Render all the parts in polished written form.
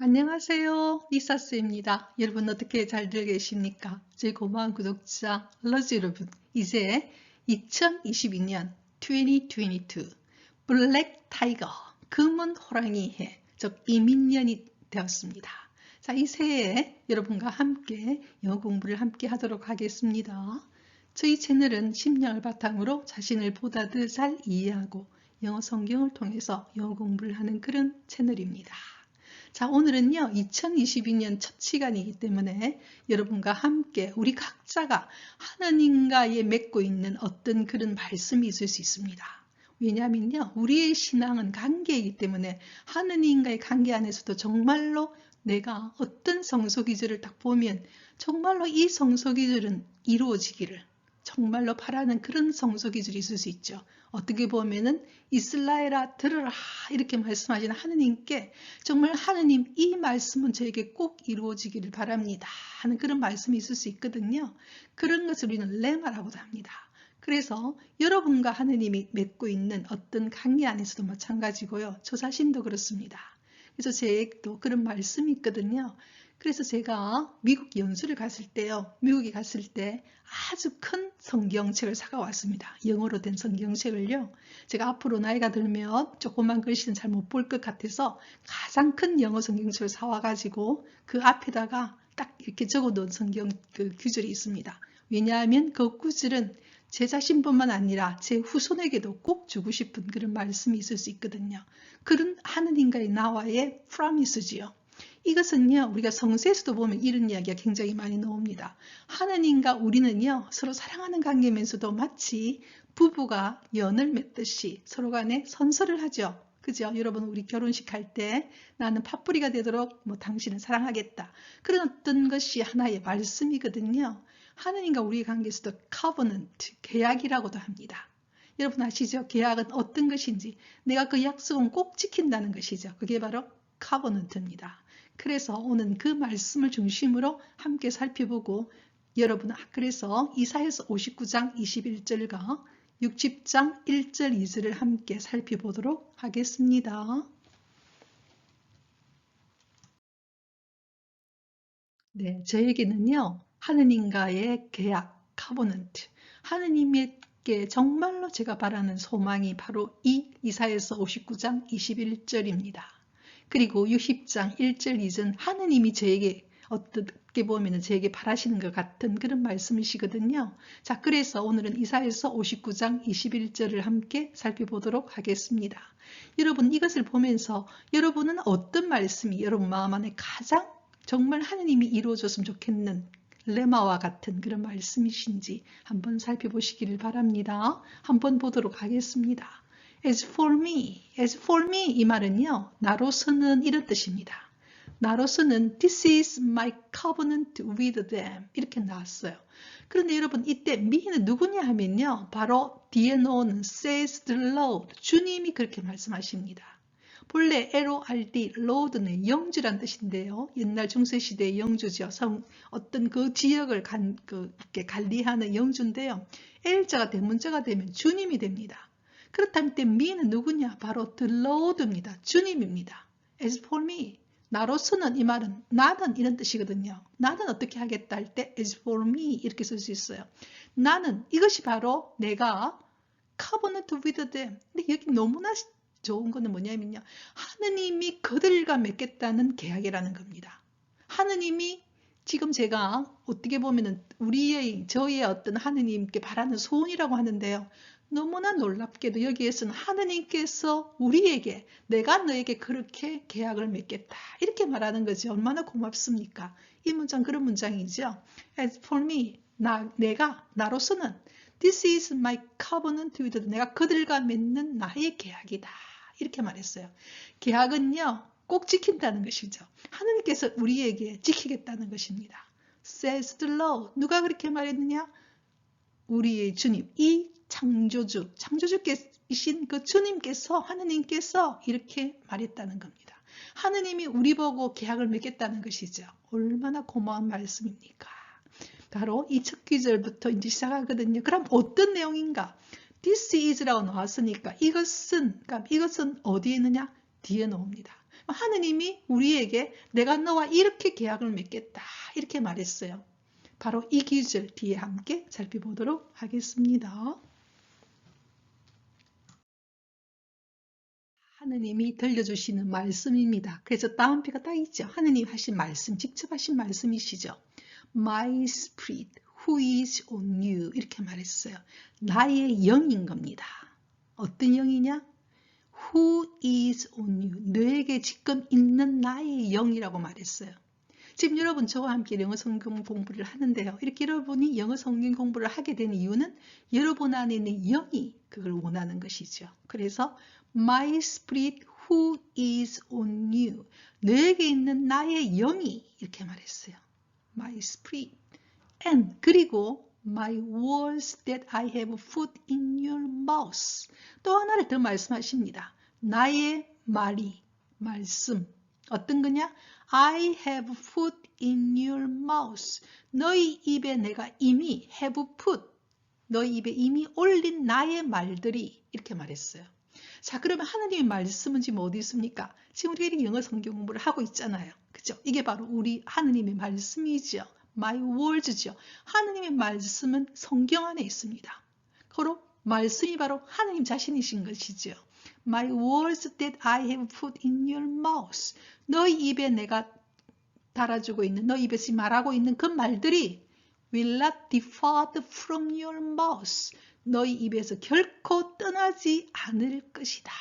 안녕하세요. 리사스입니다. 여러분 어떻게 잘들 계십니까? 저희 고마운 구독자 러즈 여러분, 이제 2022년 2022 블랙 타이거 금은 호랑이 해, 즉 이민년이 되었습니다. 자, 이 새해에 여러분과 함께 영어 공부를 함께 하도록 하겠습니다. 저희 채널은 심령을 바탕으로 자신을 보다 더 잘 이해하고 영어 성경을 통해서 영어 공부를 하는 그런 채널입니다. 자, 오늘은요, 2022년 첫 시간이기 때문에 여러분과 함께 우리 각자가 하나님과의 맺고 있는 어떤 그런 말씀이 있을 수 있습니다. 왜냐하면요, 우리의 신앙은 관계이기 때문에 하나님과의 관계 안에서도 정말로 내가 어떤 성소기절을 딱 보면 정말로 이 성소기절은 이루어지기를 정말로 바라는 그런 성소기절이 있을 수 있죠. 어떻게 보면은 이스라엘아 들으라 이렇게 말씀하시는 하느님께 정말 하느님 이 말씀은 저에게 꼭 이루어지기를 바랍니다 하는 그런 말씀이 있을 수 있거든요. 그런 것을 우리는 레마라고도 합니다. 그래서 여러분과 하느님이 맺고 있는 어떤 관계 안에서도 마찬가지고요. 저 자신도 그렇습니다. 그래서 제도 그런 말씀이 있거든요. 그래서 제가 미국 연수를 갔을 때요. 미국에 갔을 때 아주 큰 성경책을 사가왔습니다. 영어로 된 성경책을요. 제가 앞으로 나이가 들면 조그만 글씨는 잘 못 볼 것 같아서 가장 큰 영어 성경책을 사와가지고 그 앞에다가 딱 이렇게 적어놓은 성경 그 구절이 있습니다. 왜냐하면 그 구절은 제 자신뿐만 아니라 제 후손에게도 꼭 주고 싶은 그런 말씀이 있을 수 있거든요. 그런 하느님과의 나와의 프로미스지요. 이것은요, 우리가 성서에서도 보면 이런 이야기가 굉장히 많이 나옵니다. 하느님과 우리는요, 서로 사랑하는 관계면서도 마치 부부가 연을 맺듯이 서로 간에 선서를 하죠. 그죠? 여러분, 우리 결혼식 할 때 나는 팥뿌리가 되도록 당신을 사랑하겠다. 그런 어떤 것이 하나의 말씀이거든요. 하느님과 우리의 관계에서도 covenant, 계약이라고도 합니다. 여러분 아시죠? 계약은 어떤 것인지 내가 그 약속은 꼭 지킨다는 것이죠. 그게 바로 covenant입니다. 그래서 오늘 그 말씀을 중심으로 함께 살펴보고 여러분 그래서 이사야서 59장 21절과 60장 1절 2절을 함께 살펴보도록 하겠습니다. 네, 저에게는요, 하느님과의 계약, covenant, 하느님께 정말로 제가 바라는 소망이 바로 이 이사야서 59장 21절입니다. 그리고 60장 1절 2절 하느님이 저에게 어떻게 보면 저에게 바라시는 것 같은 그런 말씀이시거든요. 자, 그래서 오늘은 이사야서 59장 21절을 함께 살펴보도록 하겠습니다. 여러분 이것을 보면서 여러분은 어떤 말씀이 여러분 마음 안에 가장 정말 하느님이 이루어졌으면 좋겠는 레마와 같은 그런 말씀이신지 한번 살펴보시기를 바랍니다. 한번 보도록 하겠습니다. As for me 이 말은요, 나로서는 이런 뜻입니다. 나로서는 this is my covenant with them 이렇게 나왔어요. 그런데 여러분 이때 me는 누구냐 하면요, 바로 뒤에 나오는 says the Lord 주님이 그렇게 말씀하십니다. 본래 LORD, Lord는 영주란 뜻인데요. 옛날 중세시대의 영주죠. 어떤 그 지역을 이렇게 관리하는 영주인데요. L자가 대문자가 되면 주님이 됩니다. 그렇다면 때 me는 누구냐? 바로 the Lord입니다. 주님입니다. As for me, 나로서는 이 말은 나는 이런 뜻이거든요. 나는 어떻게 하겠다 할 때 as for me 이렇게 쓸 수 있어요. 나는 이것이 바로 내가 covenant with them. 근데 여기 너무나 좋은 거는 뭐냐면요. 하느님이 그들과 맺겠다는 계약이라는 겁니다. 하느님이 지금 제가 어떻게 보면은 저의 어떤 하느님께 바라는 소원이라고 하는데요. 너무나 놀랍게도 여기에서는 하느님께서 우리에게 내가 너에게 그렇게 계약을 맺겠다 이렇게 말하는 거죠. 얼마나 고맙습니까? 이 문장 그런 문장이죠. As for me, 내가 나로서는 This is my covenant with them. 내가 그들과 맺는 나의 계약이다. 이렇게 말했어요. 계약은요. 꼭 지킨다는 것이죠. 하느님께서 우리에게 지키겠다는 것입니다. Says the Lord. 누가 그렇게 말했느냐? 우리의 주님, 이 창조주이신 그 주님께서 하느님께서 이렇게 말했다는 겁니다. 하느님이 우리 보고 계약을 맺겠다는 것이죠. 얼마나 고마운 말씀입니까? 바로 이 첫 구절부터 이제 시작하거든요. 그럼 어떤 내용인가? This is라고 나왔으니까 이것은 어디에 있느냐? 뒤에 놓습니다. 하느님이 우리에게 내가 너와 이렇게 계약을 맺겠다 이렇게 말했어요. 바로 이 기절 뒤에 함께 살펴보도록 하겠습니다. 하느님이 들려주시는 말씀입니다. 그래서 다운표가 딱 있죠. 하느님 하신 말씀, 직접 하신 말씀이시죠. My spirit who is on you 이렇게 말했어요. 나의 영인 겁니다. 어떤 영이냐? Who is on you 너에게 지금 있는 나의 영이라고 말했어요. 지금 여러분 저와 함께 영어 성경 공부를 하는데요. 이렇게 여러분이 영어 성경 공부를 하게 된 이유는 여러분 안에 있는 영이 그걸 원하는 것이죠. 그래서 My spirit who is on you 너에게 있는 나의 영이 이렇게 말했어요. My spirit and 그리고 My words that I have put in your mouth 또 하나를 더 말씀하십니다. 나의 말이 말씀 어떤 거냐? I have put in your mouth. 너희 입에 내가 이미 have put. 너희 입에 이미 올린 나의 말들이 이렇게 말했어요. 자, 그러면 하나님의 말씀은 지금 어디 있습니까? 지금 우리가 영어 성경 공부를 하고 있잖아요. 그죠? 이게 바로 우리 하나님의 말씀이죠. My words죠. 하나님의 말씀은 성경 안에 있습니다. 그리고 말씀이 바로 하나님 자신이신 것이죠. My words that I have put in your mouth. 너희 입에 내가 달아주고 있는, 너희 입에서 말하고 있는 그 말들이 will not depart from your mouth. 너희 입에서 결코 떠나지 않을 것이다.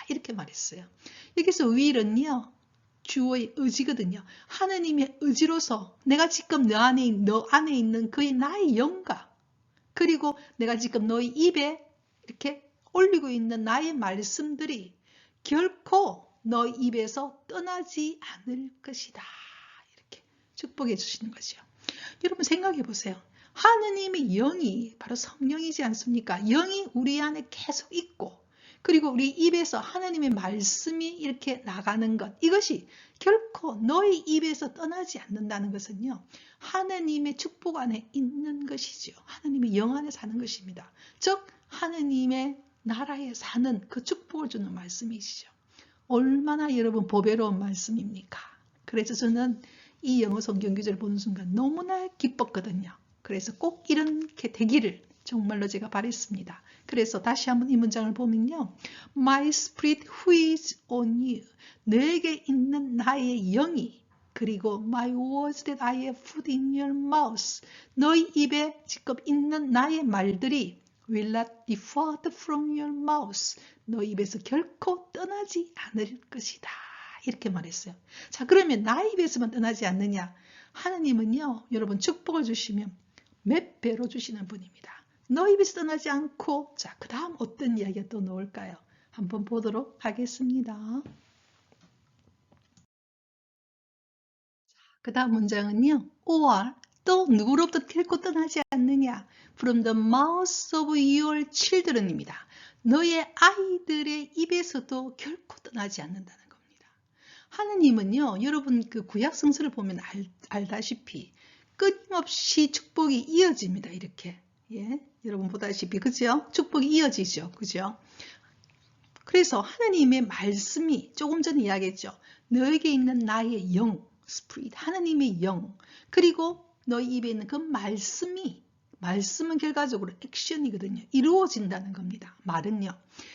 이렇게 말했어요. 여기서 will은요. 주어의 의지거든요. 하느님의 의지로서 내가 지금 너 안에 있는 그의 나의 영과 그리고 내가 지금 너희 입에 이렇게 올리고 있는 나의 말씀들이 결코 너희 입에서 떠나지 않을 것이다. 이렇게 축복해 주시는 거죠. 여러분 생각해 보세요. 하느님의 영이 바로 성령이지 않습니까? 영이 우리 안에 계속 있고 그리고 우리 입에서 하나님의 말씀이 이렇게 나가는 것 이것이 결코 너희 입에서 떠나지 않는다는 것은요. 하나님의 축복 안에 있는 것이죠. 하나님의 영 안에 사는 것입니다. 즉 하나님의 나라에 사는 그 축복을 주는 말씀이시죠. 얼마나 여러분 보배로운 말씀입니까? 그래서 저는 이 영어 성경 구절을 보는 순간 너무나 기뻤거든요. 그래서 꼭 이렇게 되기를 정말로 제가 바랬습니다. 그래서 다시 한번 이 문장을 보면요. My spirit who is on you. 너에게 있는 나의 영이 그리고 my words that I have put in your mouth. 너희 입에 지금 있는 나의 말들이 will not depart from your mouth. 너희 입에서 결코 떠나지 않을 것이다. 이렇게 말했어요. 자, 그러면 나의 입에서만 떠나지 않느냐? 하나님은요. 여러분 축복을 주시면 몇 배로 주시는 분입니다. 너희 입에서 떠나지 않고 자, 그 다음 어떤 이야기가 또 나올까요? 한번 보도록 하겠습니다. 그 다음 문장은요. or 또 누구로부터 결코 떠나지 않느냐? From the mouth of your children입니다. 너의 아이들의 입에서도 결코 떠나지 않는다는 겁니다. 하느님은요. 여러분 그 구약 성서를 보면 알다시피 끊임없이 축복이 이어집니다. 이렇게. 예, 여러분 보다시피 그죠? 축복이 이어지죠. 그죠? 그래서 하나님의 말씀이 조금 전에 이야기했죠. 너에게 있는 나의 영, 스피릿, 하나님의 영, 그리고 너희 입에 있는 그 말씀은 결과적으로 액션이거든요. 이루어진다는 겁니다. 말은요.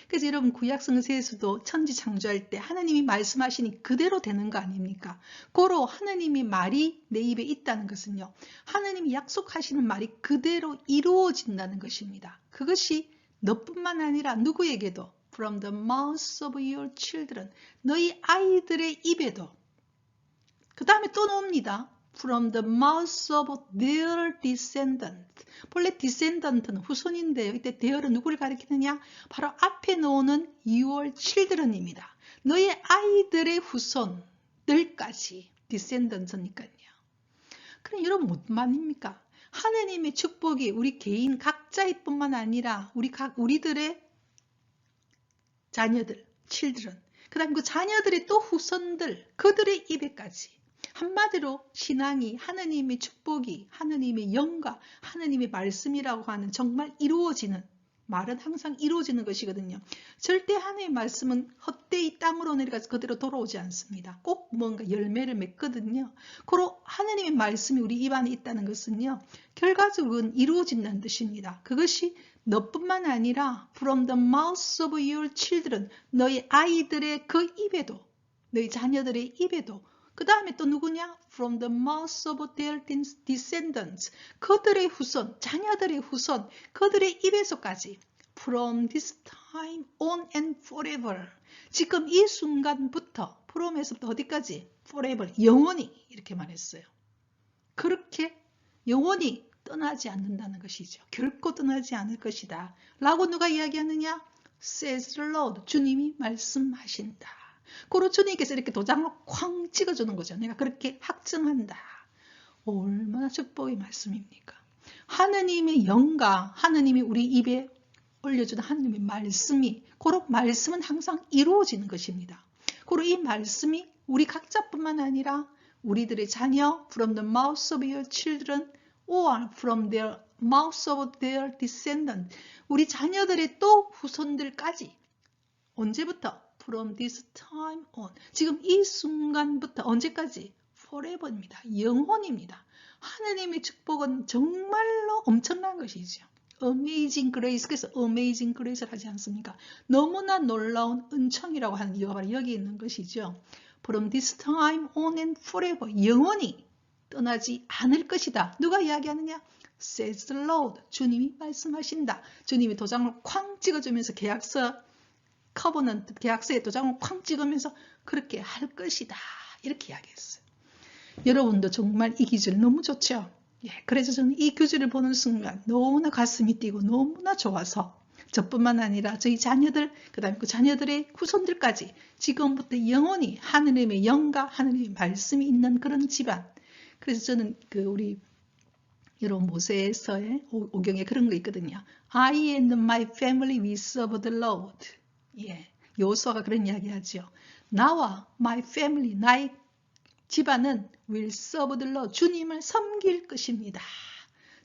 그래서 여러분 구약 성서에서도 천지 창조할 때 하나님이 말씀하시니 그대로 되는 거 아닙니까? 고로 하나님의 말이 내 입에 있다는 것은요. 하나님이 약속하시는 말이 그대로 이루어진다는 것입니다. 그것이 너뿐만 아니라 누구에게도 from the mouth of your children 너희 아이들의 입에도 그 다음에 또 나옵니다. From the mouth of their descendant. 본래 descendant는 후손인데요. 이때 their은 누구를 가리키느냐? 바로 앞에 나오는 your children입니다. 너의 아이들의 후손들까지 descendants니까요. 그럼 여러분 무슨 말입니까? 하나님의 축복이 우리 개인 각자일 뿐만 아니라 우리들의 자녀들, children. 그 다음에 그 자녀들의 또 후손들, 그들의 입에까지. 한마디로 신앙이 하나님의 축복이 하나님의 영과 하나님의 말씀이라고 하는 정말 이루어지는 말은 항상 이루어지는 것이거든요. 절대 하나님의 말씀은 헛되이 땅으로 내려가서 그대로 돌아오지 않습니다. 꼭 뭔가 열매를 맺거든요. 그로 하나님의 말씀이 우리 입안에 있다는 것은요, 결과적으로는 이루어진다는 뜻입니다. 그것이 너뿐만 아니라 from the mouth of your children, 너희 아이들의 그 입에도, 너희 자녀들의 입에도, 그 다음에 또 누구냐? From the mouth of their descendants. 그들의 후손, 자녀들의 후손, 그들의 입에서까지. From this time on and forever. 지금 이 순간부터, from에서부터 어디까지? Forever. 영원히. 이렇게 말했어요. 그렇게 영원히 떠나지 않는다는 것이죠. 결코 떠나지 않을 것이다. 라고 누가 이야기하느냐? Says the Lord. 주님이 말씀하신다. 그리고 주님께서 이렇게 도장을 쾅 찍어주는 거죠. 내가 그렇게 확증한다. 얼마나 축복의 말씀입니까? 하느님의 영과 하느님이 우리 입에 올려주는 하느님의 말씀이, 그런 말씀은 항상 이루어지는 것입니다. 그리고 이 말씀이 우리 각자뿐만 아니라 우리들의 자녀, from the mouth of your children, or from their mouth of their descendants, 우리 자녀들의 또 후손들까지. 언제부터? From this time on. 지금 이 순간부터 언제까지? Forever입니다. 영원입니다. 하나님의 축복은 정말로 엄청난 것이죠. Amazing grace. 그래서 Amazing grace를 하지 않습니까? 너무나 놀라운 은총이라고 하는 이유가 바로 여기 있는 것이죠. From this time on and forever. 영원히 떠나지 않을 것이다. 누가 이야기하느냐? Says the Lord. 주님이 말씀하신다. 주님이 도장을 쾅 찍어주면서 계약서 커버넌트 계약서에 도장을 쾅 찍으면서 그렇게 할 것이다. 이렇게 이야기했어요. 여러분도 정말 이 기술 너무 좋죠? 예, 그래서 저는 이 교주를 보는 순간 너무나 가슴이 뛰고 너무나 좋아서 저뿐만 아니라 저희 자녀들, 그 다음에 그 자녀들의 후손들까지 지금부터 영원히 하느님의 영과 하느님의 말씀이 있는 그런 집안. 그래서 저는 우리 여러분 모세서의 오경에 그런 거 있거든요. I and my family we serve the Lord. 예, 여호수아가 그런 이야기 하죠. 나와 my family, 나의 집안은 will serve the Lord. 주님을 섬길 것입니다.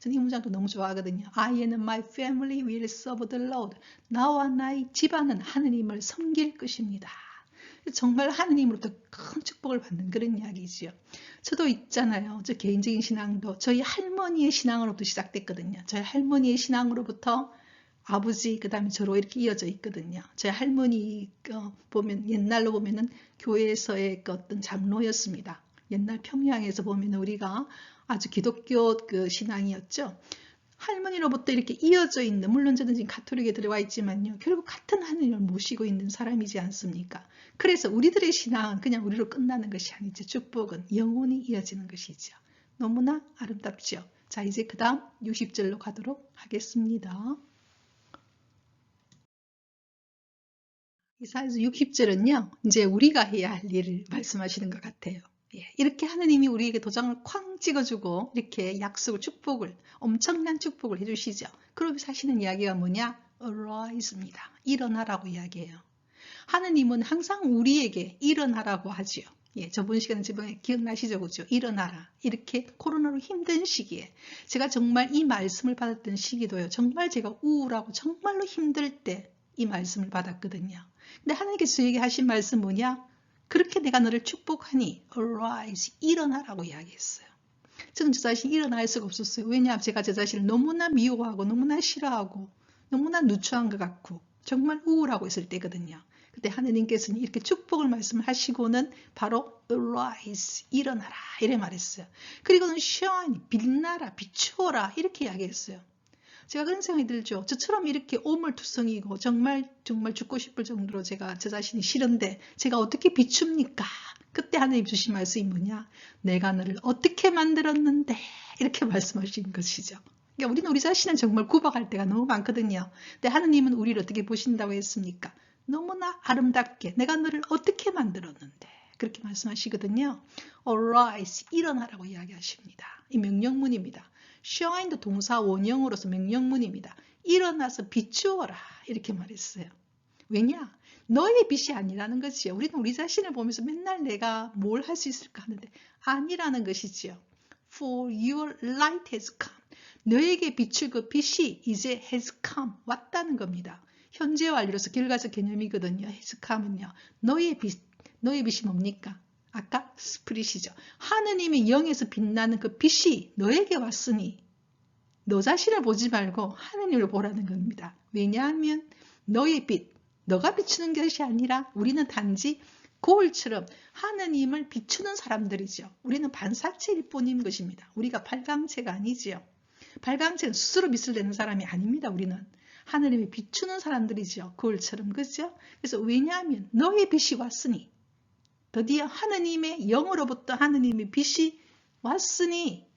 저는 이 문장도 너무 좋아하거든요. I and my family will serve the Lord. 나와 나의 집안은 하느님을 섬길 것입니다. 정말 하느님으로부터 큰 축복을 받는 그런 이야기죠. 저도 있잖아요. 저 개인적인 신앙도 저희 할머니의 신앙으로부터 시작됐거든요. 저희 할머니의 신앙으로부터 아버지, 그 다음에 저로 이렇게 이어져 있거든요. 제 할머니 보면, 옛날로 보면은 교회에서의 어떤 장로였습니다. 옛날 평양에서 보면 우리가 아주 기독교 신앙이었죠. 할머니로부터 이렇게 이어져 있는, 물론 저는 지금 가톨릭에 들어와 있지만요. 결국 같은 하느님을 모시고 있는 사람이지 않습니까? 그래서 우리들의 신앙은 그냥 우리로 끝나는 것이 아니죠. 축복은 영원히 이어지는 것이죠. 너무나 아름답죠. 자, 이제 그 다음 60절로 가도록 하겠습니다. 이사야서 60절은요, 이제 우리가 해야 할 일을 말씀하시는 것 같아요. 예, 이렇게 하느님이 우리에게 도장을 쾅 찍어주고 이렇게 약속을, 축복을, 엄청난 축복을 해주시죠. 그러면서 하시는 이야기가 뭐냐? Arise입니다. 일어나라고 이야기해요. 하느님은 항상 우리에게 일어나라고 하지요. 예, 저번 시간에 기억나시죠? 그죠? 일어나라. 이렇게 코로나로 힘든 시기에 제가 정말 이 말씀을 받았던 시기도요. 정말 제가 우울하고 정말로 힘들 때 이 말씀을 받았거든요. 근데 하나님께서 저에게 하신 말씀 뭐냐? 그렇게 내가 너를 축복하니 arise, 일어나라고 이야기했어요. 저는 저 자신이 일어날 수가 없었어요. 왜냐하면 제가 저 자신을 너무나 미워하고 너무나 싫어하고 너무나 누추한 것 같고 정말 우울하고 있을 때거든요. 그때 하느님께서는 이렇게 축복을 말씀하시고는 바로 arise, 일어나라 이래 말했어요. 그리고는 shine, 빛나라, 비추어라 이렇게 이야기했어요. 제가 그런 생각이 들죠. 저처럼 이렇게 오물투성이고 정말 죽고 싶을 정도로 제가 저 자신이 싫은데 제가 어떻게 비춥니까? 그때 하나님 주신 말씀이 뭐냐? 내가 너를 어떻게 만들었는데 이렇게 말씀하신 것이죠. 그러니까 우리는 우리 자신은 정말 구박할 때가 너무 많거든요. 근데 하나님은 우리를 어떻게 보신다고 했습니까? 너무나 아름답게 내가 너를 어떻게 만들었는데 그렇게 말씀하시거든요. Arise, 일어나라고 이야기하십니다. 이 명령문입니다. shine도 동사 원형으로서 명령문입니다. 일어나서 비추어라 이렇게 말했어요. 왜냐? 너의 빛이 아니라는 것이요. 우리는 우리 자신을 보면서 맨날 내가 뭘 할 수 있을까 하는데 아니라는 것이지요. For your light has come. 너에게 비출 그 빛이 이제 has come, 왔다는 겁니다. 현재 완료로서 결과적 개념이거든요. has come은요. 너의 빛이 뭡니까? 아까 스프릿이죠. 하느님의 영에서 빛나는 그 빛이 너에게 왔으니 너 자신을 보지 말고 하느님을 보라는 겁니다. 왜냐하면 너의 빛, 너가 비추는 것이 아니라 우리는 단지 거울처럼 하느님을 비추는 사람들이죠. 우리는 반사체일 뿐인 것입니다. 우리가 발광체가 아니지요. 발광체는 스스로 빛을 내는 사람이 아닙니다. 우리는 하느님을 비추는 사람들이죠. 거울처럼. 그죠? 그래서 왜냐하면 너의 빛이 왔으니 드디어 하느님의 영으로부터 하느님의 빛이 왔으니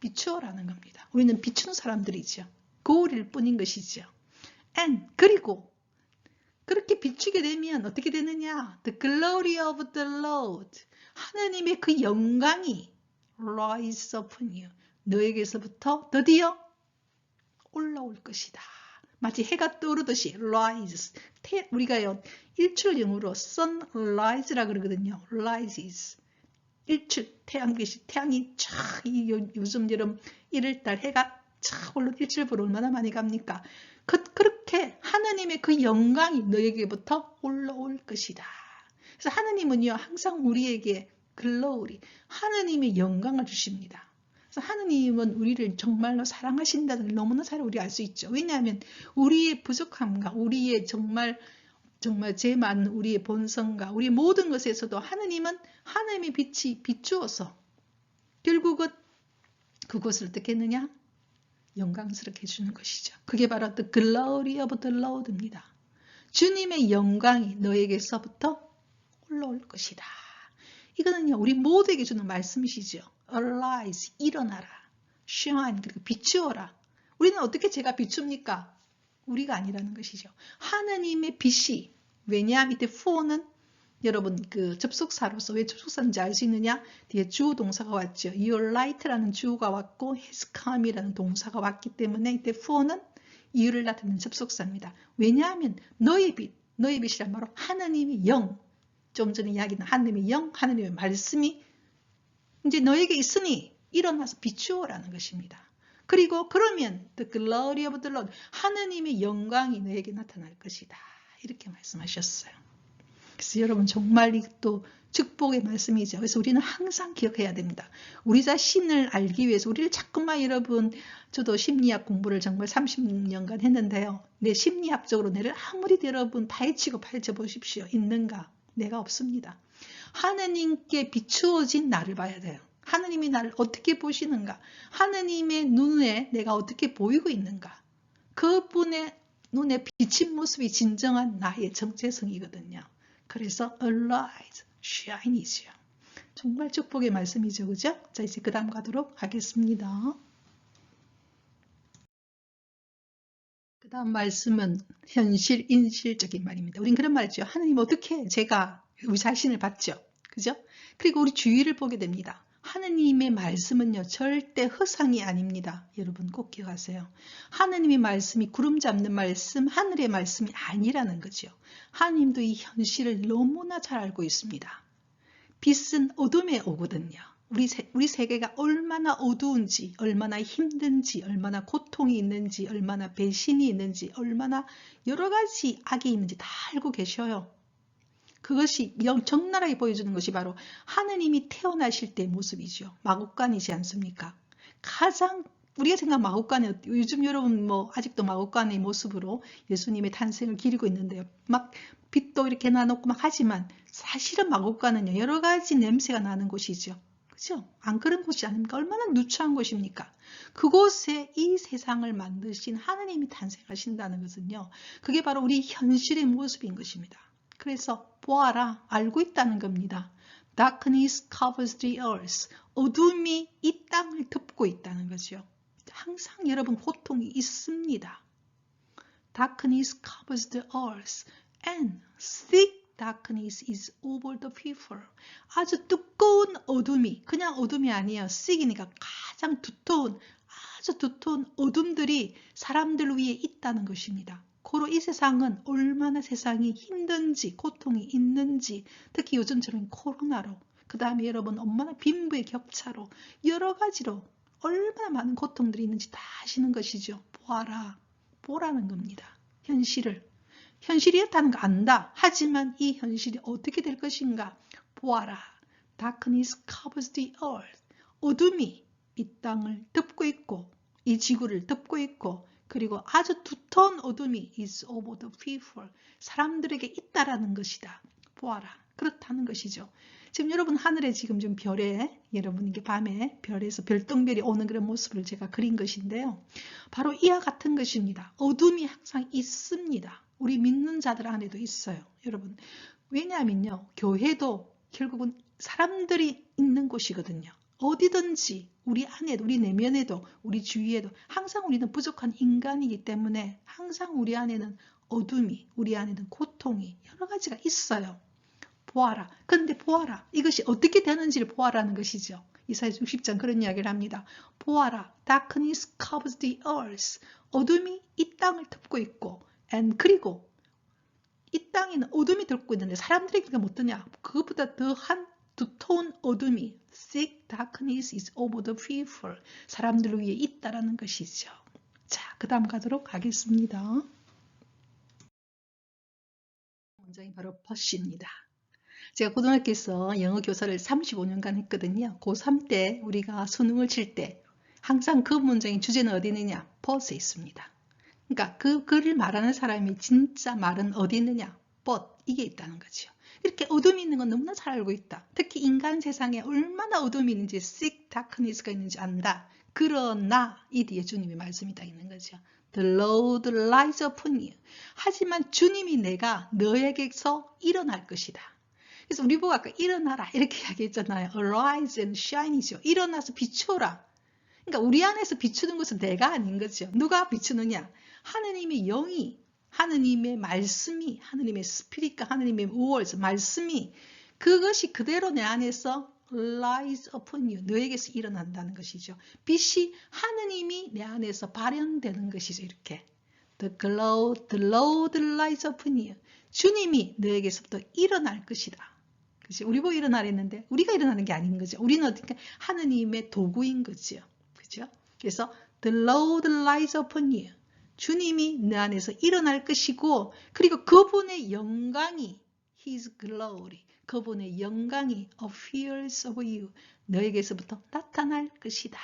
비추어라는 겁니다. 우리는 비추는 사람들이죠. 거울일 뿐인 것이죠. And 그리고 그렇게 비추게 되면 어떻게 되느냐? The glory of the Lord. 하느님의 그 영광이 rise upon you. 너에게서부터 드디어 올라올 것이다. 마치 해가 떠오르듯이 rise. 우리가요 일출영어로 sunrise라 그러거든요. rises. 일출, 태양이 쫙, 요즘 여름 1월달 해가 쫙 올라 일출 보러 얼마나 많이 갑니까? 그렇게 하느님의 그 영광이 너에게부터 올라올 것이다. 그래서 하느님은요, 항상 우리에게 글로리, 하느님의 영광을 주십니다. 그래서 하느님은 우리를 정말로 사랑하신다는 걸 너무나 잘 우리 알 수 있죠. 왜냐하면 우리의 부족함과 우리의 정말 제 많은 우리의 본성과 우리 모든 것에서도 하느님은 하나님의 빛이 비추어서 결국은 그것을 어떻게 했느냐? 영광스럽게 해주는 것이죠. 그게 바로 The glory of the Lord입니다. 주님의 영광이 너에게서부터 올라올 것이다. 이거는요, 우리 모두에게 주는 말씀이시죠. Arise, 일어나라. Shine, 그리고 비추어라. 우리는 어떻게 제가 비춥니까? 우리가 아니라는 것이죠. 하느님의 빛이, 왜냐하면 이때 for는 여러분 그 접속사로서 왜 접속사인지 알 수 있느냐? 뒤에 주어 동사가 왔죠. Your light라는 주어가 왔고 has come이라는 동사가 왔기 때문에 이때 for는 이유를 나타내는 접속사입니다. 왜냐하면 너의 빛이란 바로 하느님의 영, 좀 전에 이야기한 하느님의 영, 하느님의 말씀이 이제 너에게 있으니 일어나서 비추어라는 것입니다. 그리고 그러면 the glory of the Lord, 하느님의 영광이 너에게 나타날 것이다. 이렇게 말씀하셨어요. 그래서 여러분 정말 이것도 축복의 말씀이죠. 그래서 우리는 항상 기억해야 됩니다. 우리 자신을 알기 위해서 우리를 자꾸만 여러분, 저도 심리학 공부를 정말 30년간 했는데요. 내 심리학적으로 내를 아무리 여러분 파헤치고 파헤쳐 보십시오. 있는가? 내가 없습니다. 하느님께 비추어진 나를 봐야 돼요. 하느님이 나를 어떻게 보시는가? 하느님의 눈에 내가 어떻게 보이고 있는가? 그분의 눈에 비친 모습이 진정한 나의 정체성이거든요. 그래서 arise, shine이죠. 정말 축복의 말씀이죠. 그죠? 자, 이제 그 다음 가도록 하겠습니다. 그 다음 말씀은 인실적인 말입니다. 우린 그런 말이죠. 하느님 어떻게 제가 우리 자신을 봤죠. 그죠? 그리고 우리 주위를 보게 됩니다. 하느님의 말씀은요, 절대 허상이 아닙니다. 여러분 꼭 기억하세요. 하느님의 말씀이 구름 잡는 말씀, 하늘의 말씀이 아니라는 거죠. 하느님도 이 현실을 너무나 잘 알고 있습니다. 빛은 어둠에 오거든요. 우리 세계가 얼마나 어두운지, 얼마나 힘든지, 얼마나 고통이 있는지, 얼마나 배신이 있는지, 얼마나 여러 가지 악이 있는지 다 알고 계셔요. 그것이 적나라하게 보여주는 것이 바로 하느님이 태어나실 때의 모습이죠. 마국간이지 않습니까? 가장 우리가 생각한 마국간이 요즘 여러분 뭐 아직도 마국간의 모습으로 예수님의 탄생을 기리고 있는데요. 막 빛도 이렇게 놔놓고 막 하지만 사실은 마국간은요, 여러 가지 냄새가 나는 곳이죠. 그죠? 안 그런 곳이 아닙니까? 얼마나 누추한 곳입니까? 그곳에 이 세상을 만드신 하느님이 탄생하신다는 것은요, 그게 바로 우리 현실의 모습인 것입니다. 그래서 보아라, 알고 있다는 겁니다. Darkness covers the earth. 어둠이 이 땅을 덮고 있다는 거죠. 항상 여러분 고통이 있습니다. Darkness covers the earth and thick darkness is over the people. 아주 두꺼운 어둠이, 그냥 어둠이 아니에요. thick이니까 가장 두터운, 아주 두터운 어둠들이 사람들 위에 있다는 것입니다. 고로 이 세상은 얼마나 세상이 힘든지 고통이 있는지, 특히 요즘처럼 코로나로, 그 다음에 여러분 얼마나 빈부의 격차로 여러 가지로 얼마나 많은 고통들이 있는지 다 아시는 것이죠. 보아라. 보라는 겁니다. 현실을. 현실이었다는 거 안다. 하지만 이 현실이 어떻게 될 것인가. 보아라. Darkness covers the earth. 어둠이 이 땅을 덮고 있고 이 지구를 덮고 있고 그리고 아주 두터운 어둠이 is over the people. 사람들에게 있다라는 것이다. 보아라. 그렇다는 것이죠. 지금 여러분 하늘에 지금 좀 별에 여러분 이게 밤에 별에서 별똥별이 오는 그런 모습을 제가 그린 것인데요. 바로 이와 같은 것입니다. 어둠이 항상 있습니다. 우리 믿는 자들 안에도 있어요. 여러분 왜냐하면요. 교회도 결국은 사람들이 있는 곳이거든요. 어디든지 우리 안에도 우리 내면에도 우리 주위에도 항상 우리는 부족한 인간이기 때문에 항상 우리 안에는 어둠이 우리 안에는 고통이 여러 가지가 있어요. 보아라. 근데 보아라. 이것이 어떻게 되는지를 보아라는 것이죠. 이사야 60장 그런 이야기를 합니다. 보아라. Darkness covers the earth. 어둠이 이 땅을 덮고 있고 그리고 이 땅에는 어둠이 덮고 있는데 사람들에게 못 드냐? 그것보다 더한 두터운 어둠이 thick darkness is over the people. 사람들 위에 있다라는 것이죠. 자, 그 다음 가도록 하겠습니다. 문장이 바로 벗입니다. 제가 고등학교에서 영어 교사를 35년간 했거든요. 고3 때 우리가 수능을 칠 때 항상 그 문장의 주제는 어디 있느냐? 벗에 있습니다. 그러니까 그 글을 말하는 사람이 진짜 말은 어디 있느냐? 벗, 이게 있다는 거죠. 이렇게 어둠이 있는 건 너무나 잘 알고 있다. 특히 인간 세상에 얼마나 어둠이 있는지 thick darkness가 있는지 안다. 그러나 이 뒤에 주님의 말씀이 딱 있는 거죠. The Lord lies upon you. 하지만 주님이 내가 너에게서 일어날 것이다. 그래서 우리 보고 아까 일어나라 이렇게 이야기했잖아요. Arise and shine이죠. 일어나서 비추어라. 그러니까 우리 안에서 비추는 것은 내가 아닌 거죠. 누가 비추느냐? 하느님의 영이, 하느님의 말씀이, 하느님의 스피릿과 하느님의 words, 말씀이 그것이 그대로 내 안에서 lies upon you. 너에게서 일어난다는 것이죠. 빛이 하느님이 내 안에서 발현되는 것이죠. 이렇게. The Lord lies upon you. 주님이 너에게서부터 일어날 것이다. 그치? 우리 보고 일어나랬는데 우리가 일어나는 게 아닌 거죠. 우리는 어떻게 하느님의 도구인 거죠. 그죠? 그래서 The Lord lies upon you. 주님이 내 안에서 일어날 것이고 그리고 그분의 영광이 His glory. 그분의 영광이 appears over you. 너에게서부터 나타날 것이다.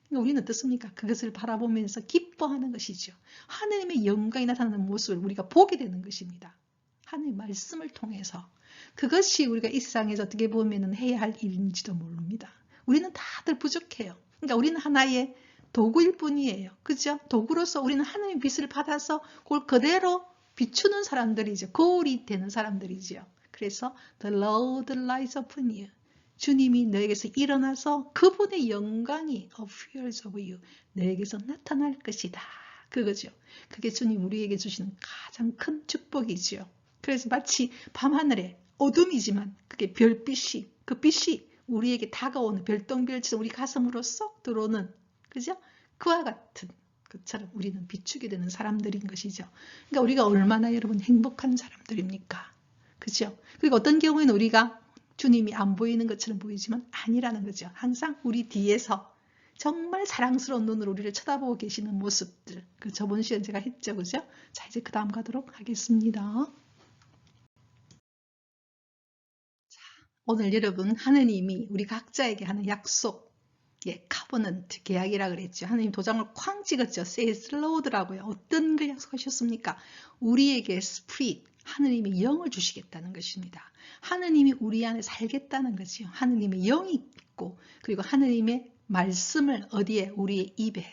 그러니까 우리는 어떻습니까? 그것을 바라보면서 기뻐하는 것이죠. 하느님의 영광이 나타나는 모습을 우리가 보게 되는 것입니다. 하느님의 말씀을 통해서. 그것이 우리가 이 세상에서 어떻게 보면 해야 할 일인지도 모릅니다. 우리는 다들 부족해요. 그러니까 우리는 하나의 도구일 뿐이에요. 그죠? 도구로서 우리는 하나님의 빛을 받아서 그걸 그대로 비추는 사람들이죠. 거울이 되는 사람들이죠. 그래서 The Lord lies upon you. 주님이 너에게서 일어나서 그분의 영광이 appears over you. 너에게서 나타날 것이다. 그거죠. 그게 주님 우리에게 주시는 가장 큰 축복이죠. 그래서 마치 밤하늘에 어둠이지만 그게 별빛이 그 빛이 우리에게 다가오는 별똥별처럼 우리 가슴으로 쏙 들어오는 그죠? 그와 같은 것처럼 우리는 비추게 되는 사람들인 것이죠. 그러니까 우리가 얼마나 여러분 행복한 사람들입니까? 그죠? 그리고 어떤 경우에는 우리가 주님이 안 보이는 것처럼 보이지만 아니라는 거죠. 항상 우리 뒤에서 정말 사랑스러운 눈으로 우리를 쳐다보고 계시는 모습들. 그 저번 시간 제가 했죠. 그죠? 자, 이제 그 다음 가도록 하겠습니다. 오늘 여러분 하느님이 우리 각자에게 하는 약속, 카버넌트 계약이라 그랬죠. 하느님 도장을 쾅 찍었죠. says Lord라고요. 어떤 걸 약속하셨습니까? 우리에게 스피릿, 하느님이 영을 주시겠다는 것입니다. 하느님이 우리 안에 살겠다는 거죠. 하느님의 영이 있고 그리고 하느님의 말씀을 어디에? 우리의 입에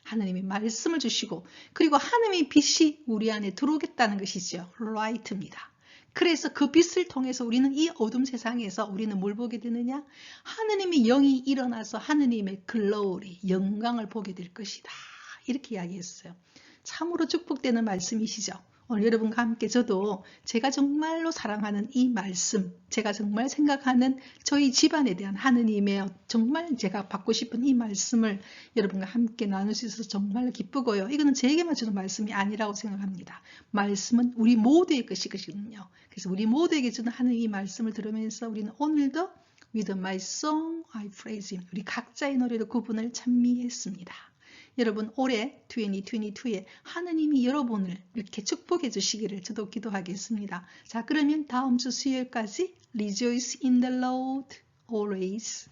하느님의 말씀을 주시고 그리고 하느님의 빛이 우리 안에 들어오겠다는 것이죠. light입니다. 그래서 그 빛을 통해서 우리는 이 어둠 세상에서 우리는 뭘 보게 되느냐? 하느님의 영이 일어나서 하느님의 글로리, 영광을 보게 될 것이다. 이렇게 이야기했어요. 참으로 축복되는 말씀이시죠. 오늘 여러분과 함께 저도 제가 정말로 사랑하는 이 말씀, 제가 정말 생각하는 저희 집안에 대한 하느님의 정말 제가 받고 싶은 이 말씀을 여러분과 함께 나눌 수 있어서 정말 기쁘고요. 이거는 제게만 주는 말씀이 아니라고 생각합니다. 말씀은 우리 모두의 것이거든요. 그래서 우리 모두에게 주는 하느님의 말씀을 들으면서 우리는 오늘도 With my song I praise him. 우리 각자의 노래로 그분을 찬미했습니다. 여러분 올해 2022에 하느님이 여러분을 이렇게 축복해 주시기를 저도 기도하겠습니다. 자, 그러면 다음 주 수요일까지 Rejoice in the Lord always.